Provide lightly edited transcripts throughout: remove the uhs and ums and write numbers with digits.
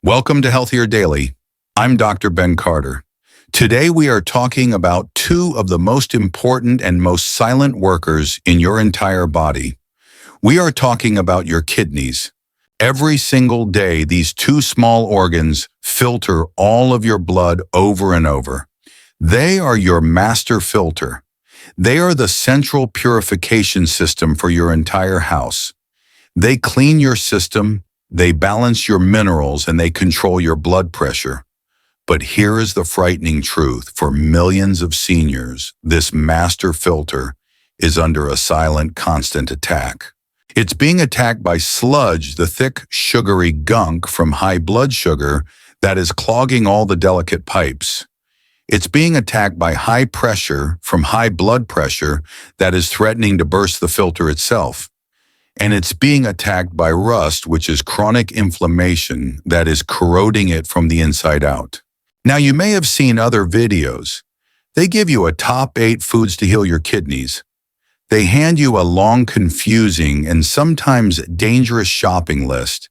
Welcome to Healthier Daily. I'm Dr. Ben Carter. Today we are talking about two of the most important and most silent workers in your entire body. We are talking about your kidneys. Every single day, these two small organs filter all of your blood over and over. They are your master filter. They are the central purification system for your entire house. They clean your system, they balance your minerals, and they control your blood pressure. But here is the frightening truth. For millions of seniors, this master filter is under a silent, constant attack. It's being attacked by sludge, the thick, sugary gunk from high blood sugar that is clogging all the delicate pipes. It's being attacked by high pressure from high blood pressure that is threatening to burst the filter itself. And it's being attacked by rust, which is chronic inflammation that is corroding it from the inside out. Now, you may have seen other videos. They give you a top 8 foods to heal your kidneys. They hand you a long, confusing, and sometimes dangerous shopping list.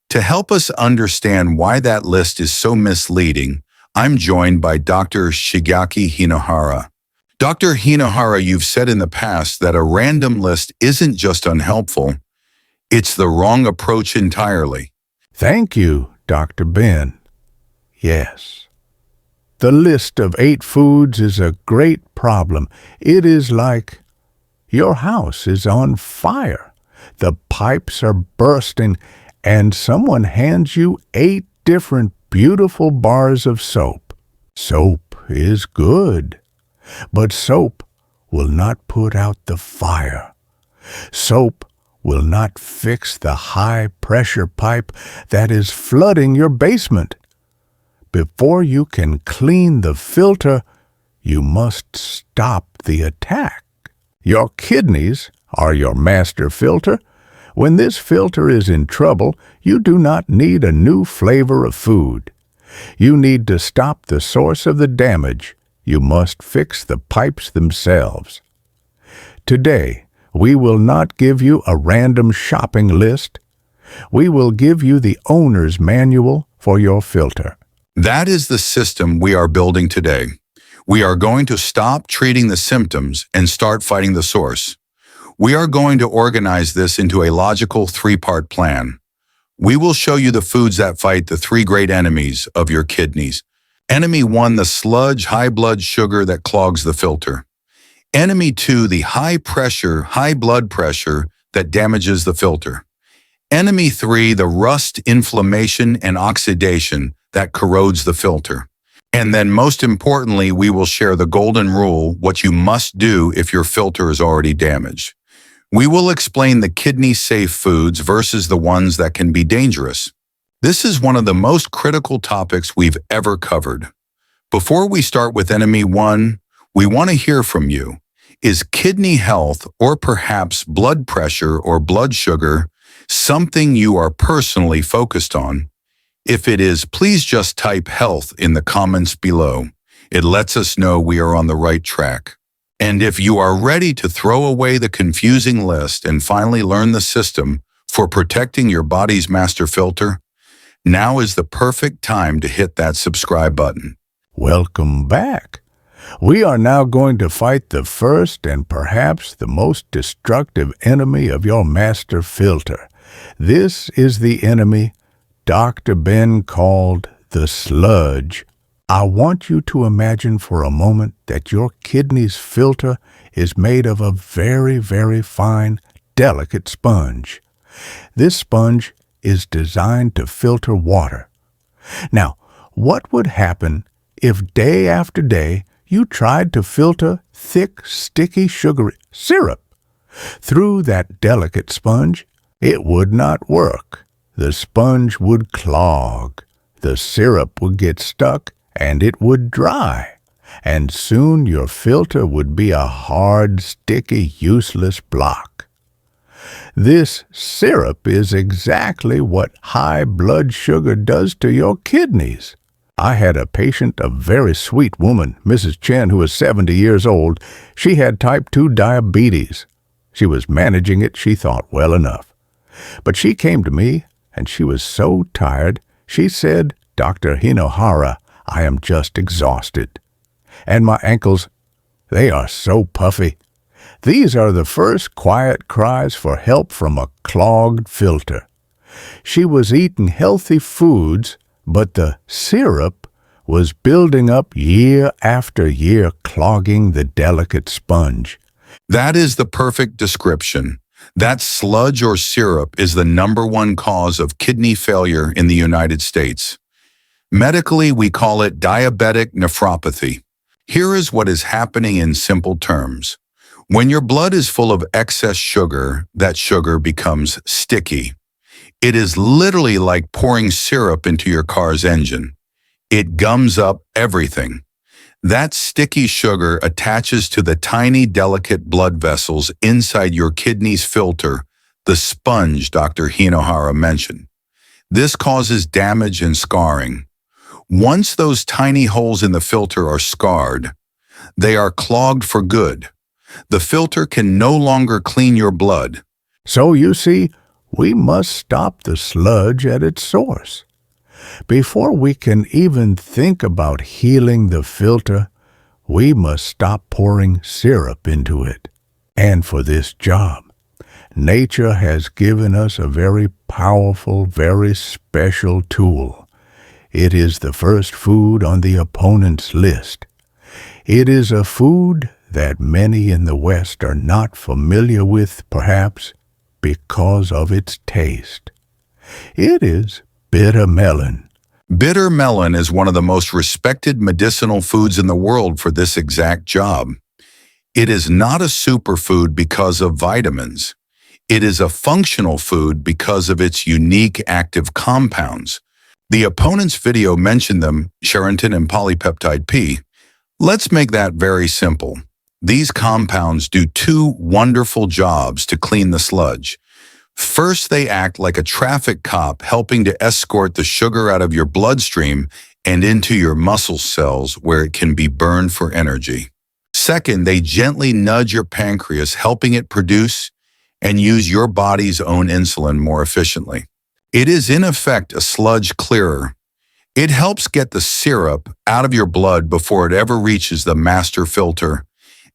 To help us understand why that list is so misleading, I'm joined by Dr. Shigeaki Hinohara. Dr. Hinohara, you've said in the past that a random list isn't just unhelpful, it's the wrong approach entirely. Thank you, Dr. Ben. Yes. The list of 8 foods is a great problem. It is like your house is on fire. The pipes are bursting, and someone hands you 8 different beautiful bars of soap. Soap is good. But soap will not put out the fire. Soap will not fix the high-pressure pipe that is flooding your basement. Before you can clean the filter, you must stop the attack. Your kidneys are your master filter. When this filter is in trouble, you do not need a new flavor of food. You need to stop the source of the damage. You must fix the pipes themselves. Today, we will not give you a random shopping list. We will give you the owner's manual for your filter. That is the system we are building today. We are going to stop treating the symptoms and start fighting the source. We are going to organize this into a logical 3-part plan. We will show you the foods that fight the 3 great enemies of your kidneys. Enemy 1, the sludge, high blood sugar that clogs the filter. Enemy 2, the high pressure, high blood pressure that damages the filter. Enemy 3, the rust, inflammation, and oxidation that corrodes the filter. And then most importantly, we will share the golden rule, what you must do if your filter is already damaged. We will explain the kidney-safe foods versus the ones that can be dangerous. This is one of the most critical topics we've ever covered. Before we start with enemy 1, we want to hear from you. Is kidney health, or perhaps blood pressure or blood sugar, something you are personally focused on? If it is, please just type health in the comments below. It lets us know we are on the right track. And if you are ready to throw away the confusing list and finally learn the system for protecting your body's master filter, now is the perfect time to hit that subscribe button. Welcome back. We are now going to fight the first and perhaps the most destructive enemy of your master filter. This is the enemy Dr. Ben called the sludge. I want you to imagine for a moment that your kidney's filter is made of a very, very fine, delicate sponge. This sponge is designed to filter water. Now, what would happen if day after day you tried to filter thick, sticky, sugary syrup through that delicate sponge? It would not work. The sponge would clog, the syrup would get stuck, and it would dry. And soon your filter would be a hard, sticky, useless block. This syrup is exactly what high blood sugar does to your kidneys. I had a patient, a very sweet woman, Mrs. Chen, who was 70 years old. She had type 2 diabetes. She was managing it, she thought, well enough. But she came to me, and she was so tired, She said, "Dr. Hinohara, I am just exhausted. And my ankles, they are so puffy." These are the first quiet cries for help from a clogged filter. She was eating healthy foods, but the syrup was building up year after year, clogging the delicate sponge. That is the perfect description. That sludge or syrup is the #1 cause of kidney failure in the United States. Medically, we call it diabetic nephropathy. Here is what is happening in simple terms. When your blood is full of excess sugar, that sugar becomes sticky. It is literally like pouring syrup into your car's engine. It gums up everything. That sticky sugar attaches to the tiny, delicate blood vessels inside your kidney's filter, the sponge Dr. Hinohara mentioned. This causes damage and scarring. Once those tiny holes in the filter are scarred, they are clogged for good. The filter can no longer clean your blood. So you see, we must stop the sludge at its source. Before we can even think about healing the filter, we must stop pouring syrup into it. And for this job, nature has given us a very powerful, very special tool. It is the first food on the opponent's list. It is a food that many in the West are not familiar with, perhaps because of its taste. It is bitter melon. Bitter melon is one of the most respected medicinal foods in the world for this exact job. It is not a superfood because of vitamins. It is a functional food because of its unique active compounds. The opponent's video mentioned them, charatin and polypeptide P. Let's make that very simple. These compounds do two wonderful jobs to clean the sludge. First, they act like a traffic cop, helping to escort the sugar out of your bloodstream and into your muscle cells where it can be burned for energy. Second, they gently nudge your pancreas, helping it produce and use your body's own insulin more efficiently. It is in effect a sludge clearer. It helps get the syrup out of your blood before it ever reaches the master filter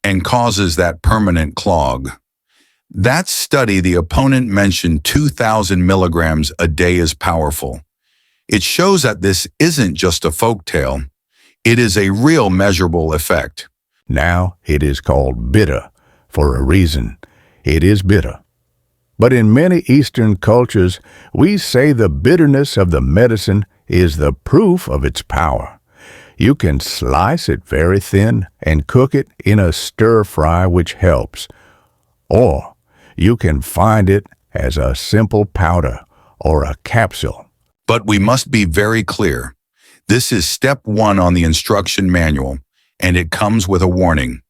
and causes that permanent clog. That study the opponent mentioned 2,000 milligrams a day is powerful. It shows that this isn't just a folktale. It is a real measurable effect. Now it is called bitter for a reason. It is bitter. But in many Eastern cultures, we say the bitterness of the medicine is the proof of its power. You can slice it very thin and cook it in a stir-fry, which helps. Or you can find it as a simple powder or a capsule. But we must be very clear. This is step 1 on the instruction manual, and it comes with a warning.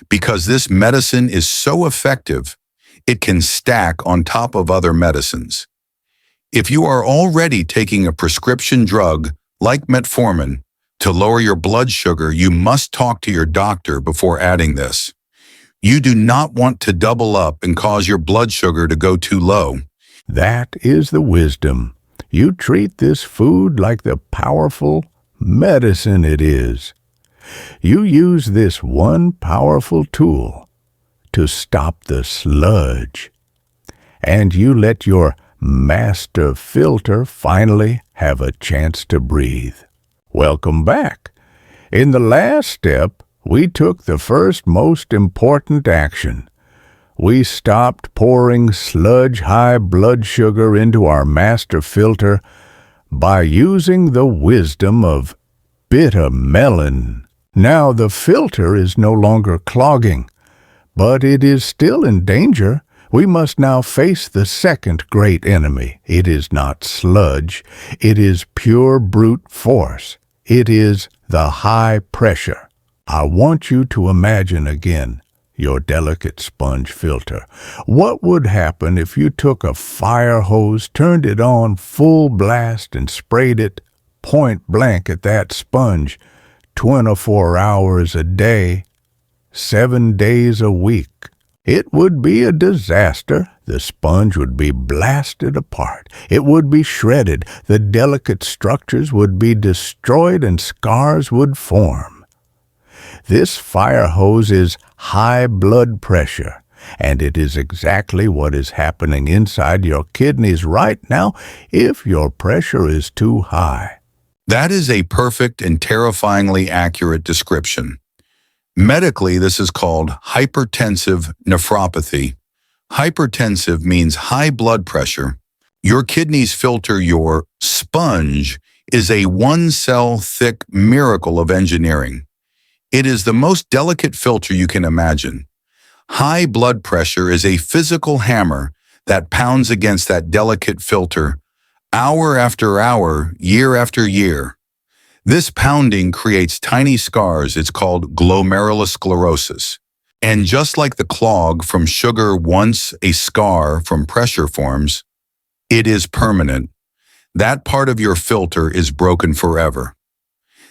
Because this medicine is so effective, it can stack on top of other medicines. If you are already taking a prescription drug like metformin to lower your blood sugar, you must talk to your doctor before adding this. You do not want to double up and cause your blood sugar to go too low. That is the wisdom. You treat this food like the powerful medicine it is. You use this one powerful tool to stop the sludge. And you let your master filter finally have a chance to breathe. Welcome back. In the last step, we took the first most important action. We stopped pouring sludge-high blood sugar into our master filter by using the wisdom of bitter melon. Now the filter is no longer clogging, but it is still in danger. We must now face the second great enemy. It is not sludge. It is pure brute force. It is the high pressure. I want you to imagine again your delicate sponge filter. What would happen if you took a fire hose, turned it on full blast, and sprayed it point blank at that sponge 24 hours a day, 7 days a week? It would be a disaster. The sponge would be blasted apart. It would be shredded. The delicate structures would be destroyed and scars would form. This fire hose is high blood pressure, and it is exactly what is happening inside your kidneys right now if your pressure is too high. That is a perfect and terrifyingly accurate description. Medically, this is called hypertensive nephropathy. Hypertensive means high blood pressure. Your kidneys filter your sponge is a one-cell thick miracle of engineering. It is the most delicate filter you can imagine. High blood pressure is a physical hammer that pounds against that delicate filter hour after hour, year after year. This pounding creates tiny scars. It's called glomerulosclerosis. And just like the clog from sugar once a scar from pressure forms, it is permanent. That part of your filter is broken forever.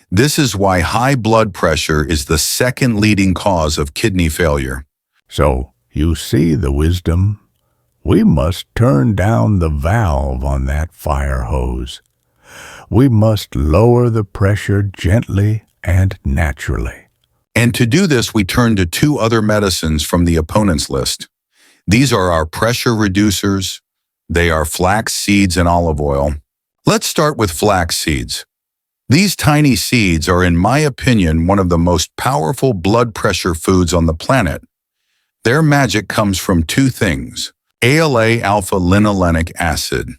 This is why high blood pressure is the second leading cause of kidney failure. So, you see the wisdom? We must turn down the valve on that fire hose. We must lower the pressure gently and naturally. And to do this, we turn to two other medicines from the opponent's list. These are our pressure reducers. They are flax seeds and olive oil. Let's start with flax seeds. These tiny seeds are, in my opinion, one of the most powerful blood pressure foods on the planet. Their magic comes from two things: ALA alpha-linolenic acid.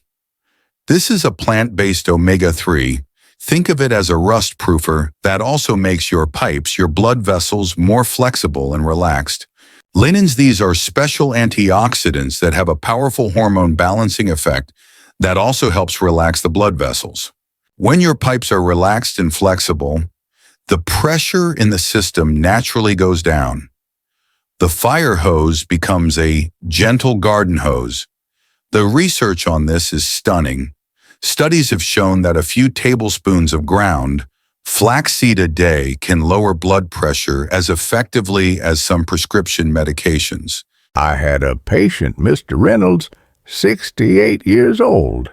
This is a plant-based omega-3. Think of it as a rust-proofer that also makes your pipes, your blood vessels, more flexible and relaxed. Linens, these are special antioxidants that have a powerful hormone balancing effect that also helps relax the blood vessels. When your pipes are relaxed and flexible, the pressure in the system naturally goes down. The fire hose becomes a gentle garden hose. The research on this is stunning. Studies have shown that a few tablespoons of ground flaxseed a day can lower blood pressure as effectively as some prescription medications. I had a patient, Mr. Reynolds, 68 years old.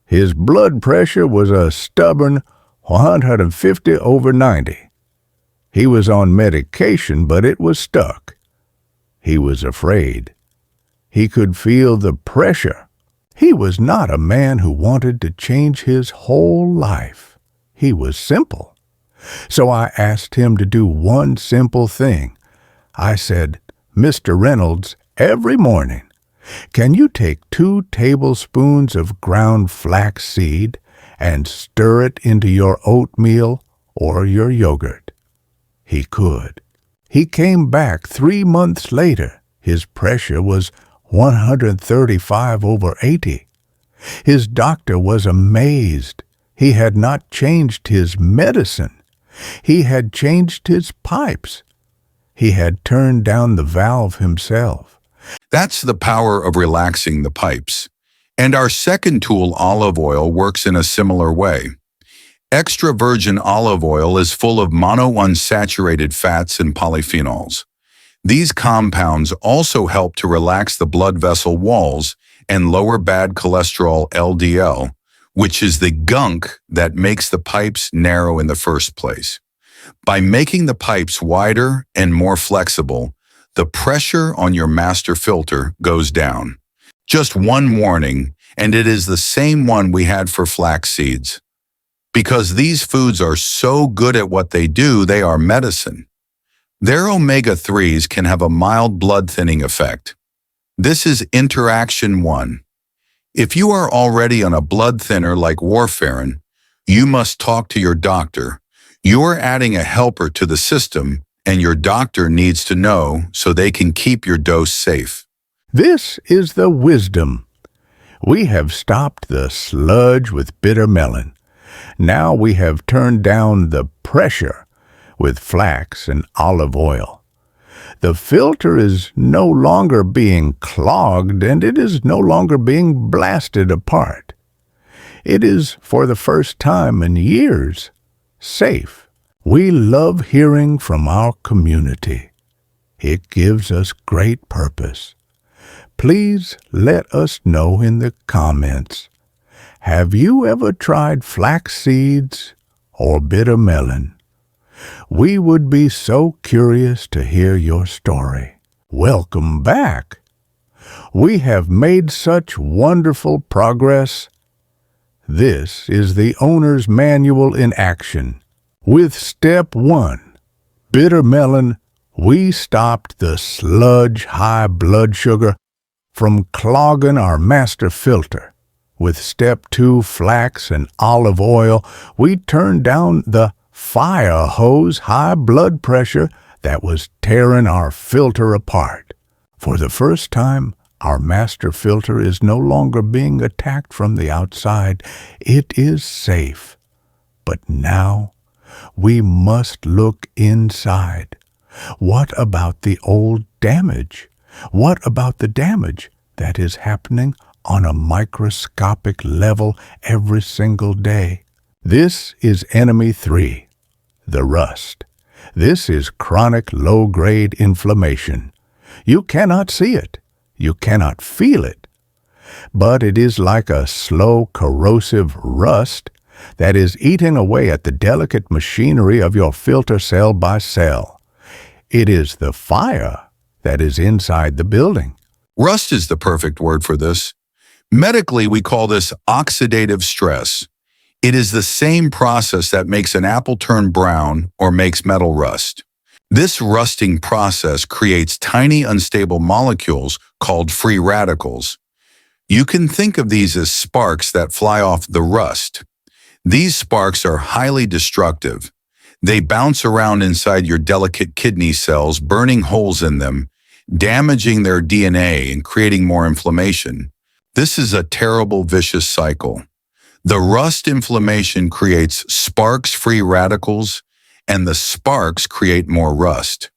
His blood pressure was a stubborn 150/90. He was on medication, but it was stuck. He was afraid. He could feel the pressure. He was not a man who wanted to change his whole life. He was simple. So I asked him to do one simple thing. I said, "Mr. Reynolds, every morning, can you take 2 tablespoons of ground flax seed and stir it into your oatmeal or your yogurt?" He could. He came back 3 months later. His pressure was 135/80. His doctor was amazed. He had not changed his medicine. He had changed his pipes. He had turned down the valve himself. That's the power of relaxing the pipes. And our second tool, olive oil, works in a similar way. Extra virgin olive oil is full of monounsaturated fats and polyphenols. These compounds also help to relax the blood vessel walls and lower bad cholesterol LDL, which is the gunk that makes the pipes narrow in the first place. By making the pipes wider and more flexible, the pressure on your master filter goes down. Just one warning, and it is the same one we had for flax seeds. Because these foods are so good at what they do, they are medicine. Their omega-3s can have a mild blood thinning effect. This is interaction 1. If you are already on a blood thinner like warfarin, you must talk to your doctor. You are adding a helper to the system, and your doctor needs to know so they can keep your dose safe. This is the wisdom. We have stopped the sludge with bitter melon. Now we have turned down the pressure with flax and olive oil. The filter is no longer being clogged, and it is no longer being blasted apart. It is, for the first time in years, safe. We love hearing from our community. It gives us great purpose. Please let us know in the comments. Have you ever tried flax seeds or bitter melon? We would be so curious to hear your story. Welcome back. We have made such wonderful progress. This is the owner's manual in action. With step 1, bitter melon, we stopped the sludge high blood sugar from clogging our master filter. With step 2, flax and olive oil, we turned down the fire hose high blood pressure that was tearing our filter apart. For the first time, our master filter is no longer being attacked from the outside. It is safe. But now, we must look inside. What about the old damage? What about the damage that is happening on a microscopic level every single day? This is enemy 3, the rust. This is chronic low-grade inflammation. You cannot see it. You cannot feel it. But it is like a slow, corrosive rust that is eating away at the delicate machinery of your filter cell by cell. It is the fire that is inside the building. Rust is the perfect word for this. Medically, we call this oxidative stress. It is the same process that makes an apple turn brown or makes metal rust. This rusting process creates tiny unstable molecules called free radicals. You can think of these as sparks that fly off the rust. These sparks are highly destructive. They bounce around inside your delicate kidney cells, burning holes in them, damaging their DNA and creating more inflammation. This is a terrible, vicious cycle. The rust inflammation creates sparks free radicals, and the sparks create more rust.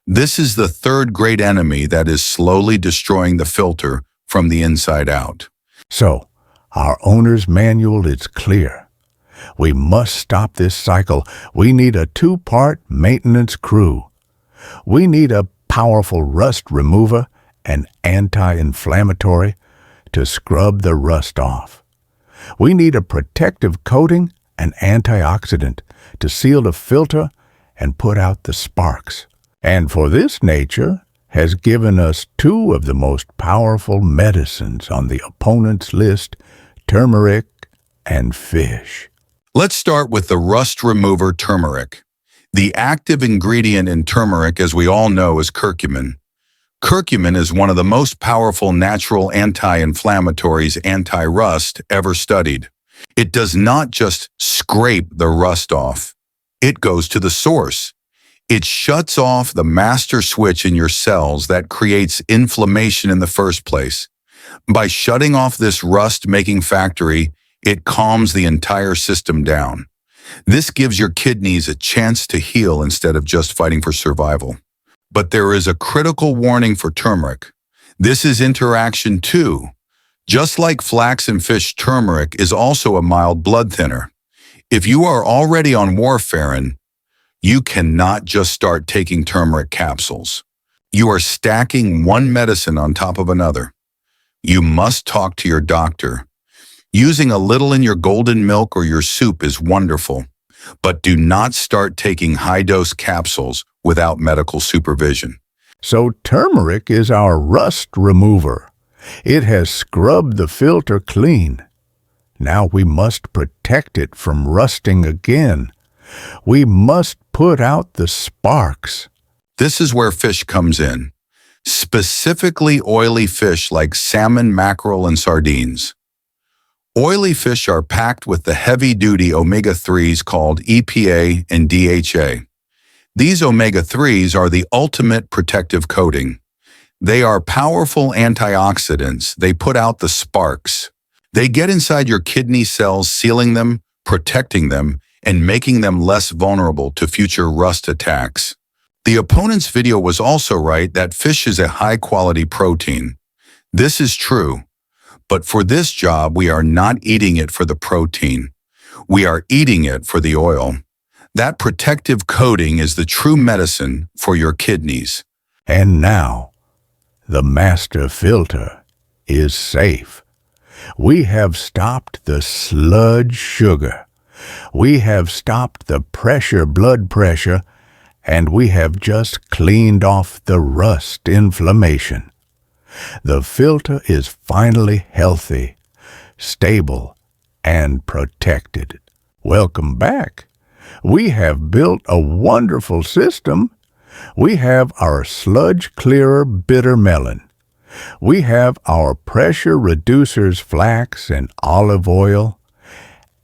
This is the third great enemy that is slowly destroying the filter from the inside out. So, our owner's manual is clear. We must stop this cycle. We need a 2-part maintenance crew. We need a powerful rust remover and anti-inflammatory to scrub the rust off. We need a protective coating and antioxidant to seal the filter and put out the sparks. And for this, nature has given us 2 of the most powerful medicines on the opponent's list, turmeric and fish. Let's start with the rust remover turmeric. The active ingredient in turmeric, as we all know, is curcumin. Curcumin is one of the most powerful natural anti-inflammatories, anti-rust ever studied. It does not just scrape the rust off. It goes to the source. It shuts off the master switch in your cells that creates inflammation in the first place. By shutting off this rust-making factory, it calms the entire system down. This gives your kidneys a chance to heal instead of just fighting for survival. But there is a critical warning for turmeric. This is interaction 2. Just like flax and fish, turmeric is also a mild blood thinner. If you are already on warfarin, you cannot just start taking turmeric capsules. You are stacking one medicine on top of another. You must talk to your doctor. Using a little in your golden milk or your soup is wonderful, but do not start taking high-dose capsules without medical supervision. So turmeric is our rust remover. It has scrubbed the filter clean. Now we must protect it from rusting again. We must put out the sparks. This is where fish comes in, specifically oily fish like salmon, mackerel, and sardines. Oily fish are packed with the heavy-duty omega-3s called EPA and DHA. These omega-3s are the ultimate protective coating. They are powerful antioxidants. They put out the sparks. They get inside your kidney cells, sealing them, protecting them, and making them less vulnerable to future rust attacks. The opponent's video was also right that fish is a high-quality protein. This is true. But for this job, we are not eating it for the protein. We are eating it for the oil. That protective coating is the true medicine for your kidneys. And now, the master filter is safe. We have stopped the sludge sugar. We have stopped the blood pressure, and we have just cleaned off the rust inflammation. The filter is finally healthy, stable, and protected. Welcome back. We have built a wonderful system. We have our sludge clearer bitter melon. We have our pressure reducers flax and olive oil.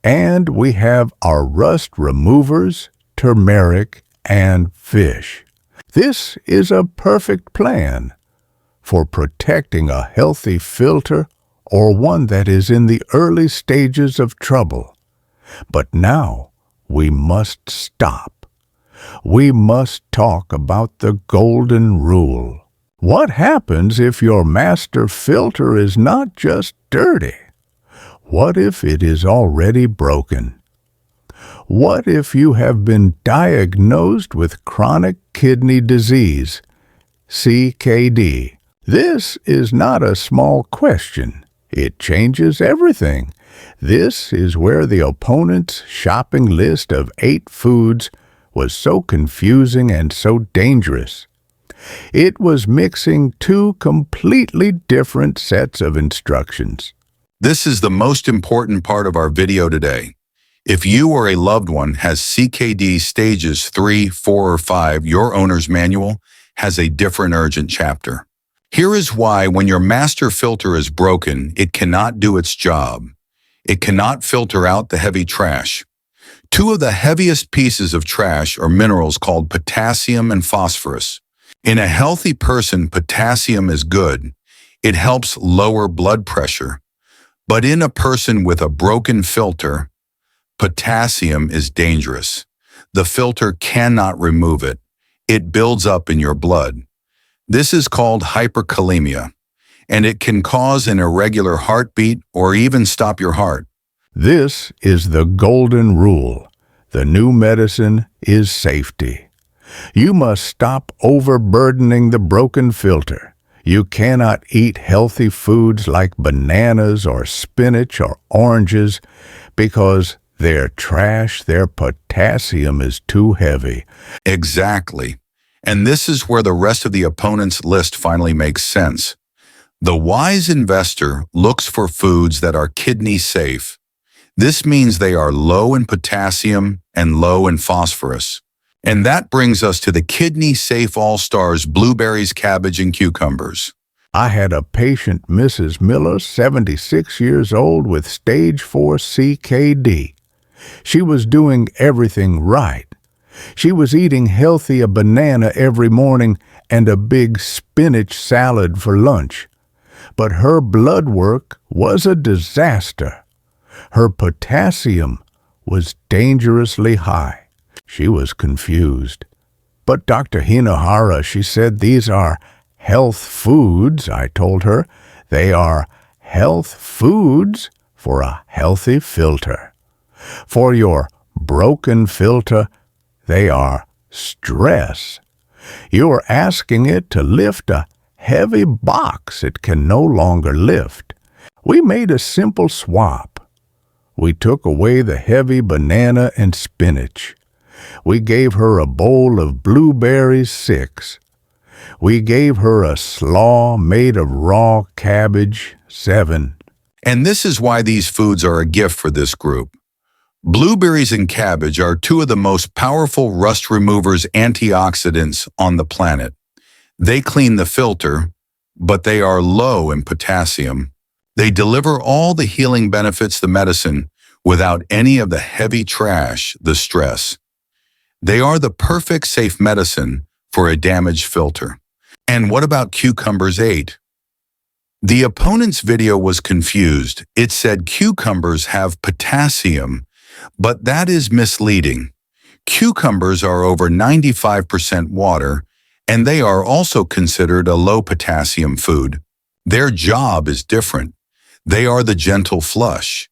And we have our rust removers, turmeric, and fish. This is a perfect plan for protecting a healthy filter or one that is in the early stages of trouble. But now we must stop. We must talk about the golden rule. What happens if your master filter is not just dirty? What if it is already broken? What if you have been diagnosed with chronic kidney disease, CKD? This is not a small question. It changes everything. This is where the opponent's shopping list of 8 foods was so confusing and so dangerous. It was mixing 2 completely different sets of instructions. This is the most important part of our video today. If you or a loved one has CKD stages 3, 4, or 5, your owner's manual has a different urgent chapter. Here is why when your master filter is broken, it cannot do its job. It cannot filter out the heavy trash. 2 of the heaviest pieces of trash are minerals called potassium and phosphorus. In a healthy person, potassium is good. It helps lower blood pressure. But in a person with a broken filter, potassium is dangerous. The filter cannot remove it. It builds up in your blood. This is called hyperkalemia, and it can cause an irregular heartbeat or even stop your heart. This is the golden rule. The new medicine is safety. You must stop overburdening the broken filter. You cannot eat healthy foods like bananas or spinach or oranges because they're trash, their potassium is too heavy. Exactly. And this is where the rest of the opponent's list finally makes sense. The wise investor looks for foods that are kidney safe. This means they are low in potassium and low in phosphorus. And that brings us to the kidney-safe all-stars, blueberries, cabbage, and cucumbers. I had a patient, Mrs. Miller, 76 years old, with stage 4 CKD. She was doing everything right. She was eating healthy, a banana every morning and a big spinach salad for lunch. But her blood work was a disaster. Her potassium was dangerously high. She was confused. But Dr. Hinohara, she said, these are health foods. I told her they are health foods for a healthy filter. For your broken filter, they are stress. You are asking it to lift a heavy box it can no longer lift. We made a simple swap. We took away the heavy banana and spinach. We gave her a bowl of blueberries, 6. We gave her a slaw made of raw cabbage, 7. And this is why these foods are a gift for this group. Blueberries and cabbage are 2 of the most powerful rust removers antioxidants on the planet. They clean the filter, but they are low in potassium. They deliver all the healing benefits, the medicine, without any of the heavy trash, the stress. They are the perfect safe medicine for a damaged filter. And what about cucumbers 8? The opponent's video was confused. It said cucumbers have potassium, but that is misleading. Cucumbers are over 95% water, and they are also considered a low potassium food. Their job is different. They are the gentle flush.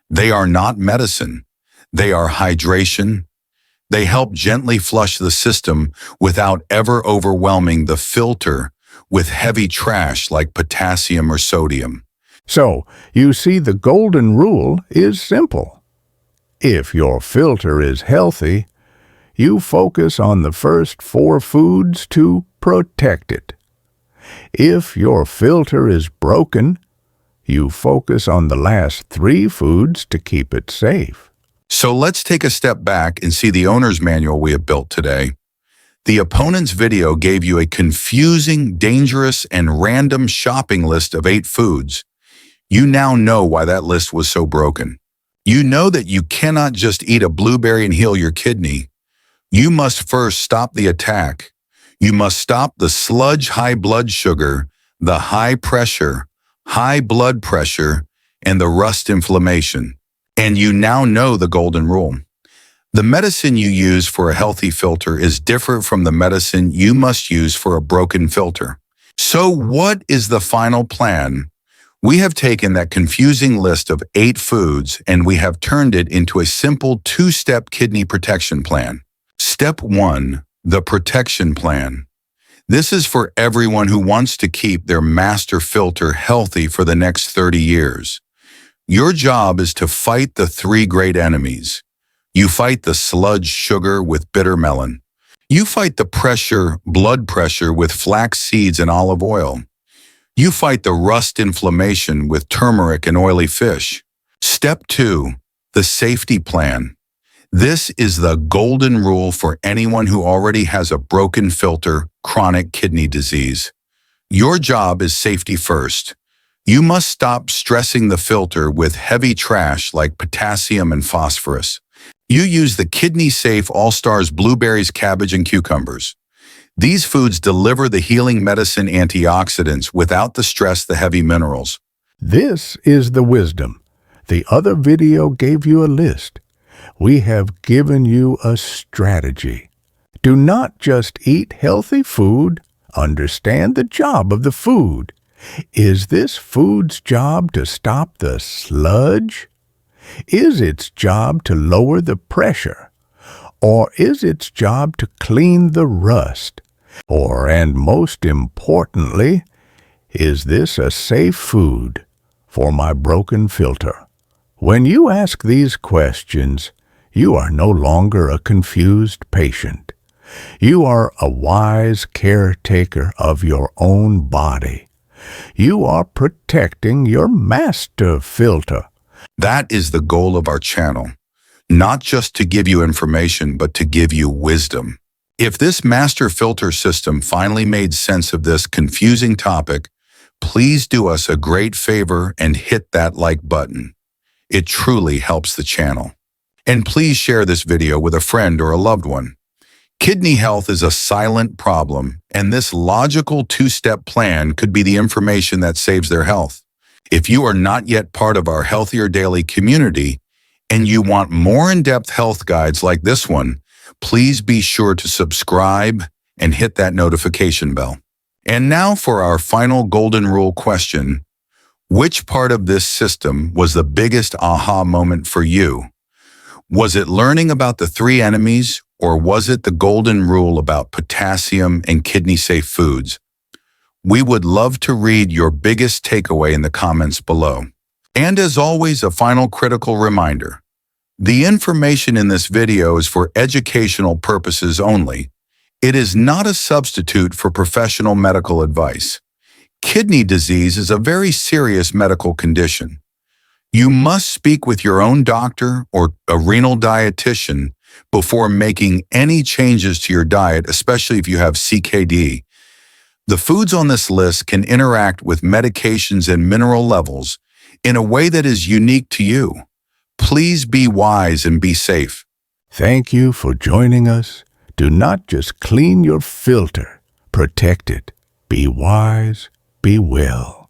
They are not medicine. They are hydration. They help gently flush the system without ever overwhelming the filter with heavy trash like potassium or sodium. So, you see, the golden rule is simple. If your filter is healthy, you focus on the first 4 foods to protect it. If your filter is broken, you focus on the last 3 foods to keep it safe. So let's take a step back and see the owner's manual we have built today. The opponent's video gave you a confusing, dangerous, and random shopping list of 8 foods. You now know why that list was so broken. You know that you cannot just eat a blueberry and heal your kidney. You must first stop the attack. You must stop the sludge high blood sugar, the high pressure, high blood pressure, and the rust inflammation. And you now know the golden rule. The medicine you use for a healthy filter is different from the medicine you must use for a broken filter. So what is the final plan? We have taken that confusing list of 8 foods and we have turned it into a simple 2-step kidney protection plan. Step 1, the protection plan. This is for everyone who wants to keep their master filter healthy for the next 30 years. Your job is to fight the 3 great enemies. You fight the sludge sugar with bitter melon. You fight the blood pressure with flax seeds and olive oil. You fight the rust inflammation with turmeric and oily fish. Step 2, the safety plan. This is the golden rule for anyone who already has a broken filter, chronic kidney disease. Your job is safety first. You must stop stressing the filter with heavy trash like potassium and phosphorus. You use the kidney-safe All-Stars blueberries, cabbage, and cucumbers. These foods deliver the healing medicine antioxidants without the stress, the heavy minerals. This is the wisdom. The other video gave you a list. We have given you a strategy. Do not just eat healthy food. Understand the job of the food. Is this food's job to stop the sludge? Is its job to lower the pressure? Or is its job to clean the rust? Or, and most importantly, is this a safe food for my broken filter? When you ask these questions, you are no longer a confused patient. You are a wise caretaker of your own body. You are protecting your master filter. That is the goal of our channel. Not just to give you information, but to give you wisdom. If this master filter system finally made sense of this confusing topic, please do us a great favor and hit that like button. It truly helps the channel. And please share this video with a friend or a loved one. Kidney health is a silent problem, and this logical 2-step plan could be the information that saves their health. If you are not yet part of our Healthier Daily community and you want more in-depth health guides like this one, please be sure to subscribe and hit that notification bell. And now for our final golden rule question. Which part of this system was the biggest aha moment for you? Was it learning about the 3 enemies, or was it the golden rule about potassium and kidney-safe foods? We would love to read your biggest takeaway in the comments below. And as always, a final critical reminder. The information in this video is for educational purposes only. It is not a substitute for professional medical advice. Kidney disease is a very serious medical condition. You must speak with your own doctor or a renal dietitian before making any changes to your diet, especially if you have CKD. The foods on this list can interact with medications and mineral levels in a way that is unique to you. Please be wise and be safe. Thank you for joining us. Do not just clean your filter, protect it. Be wise, be well.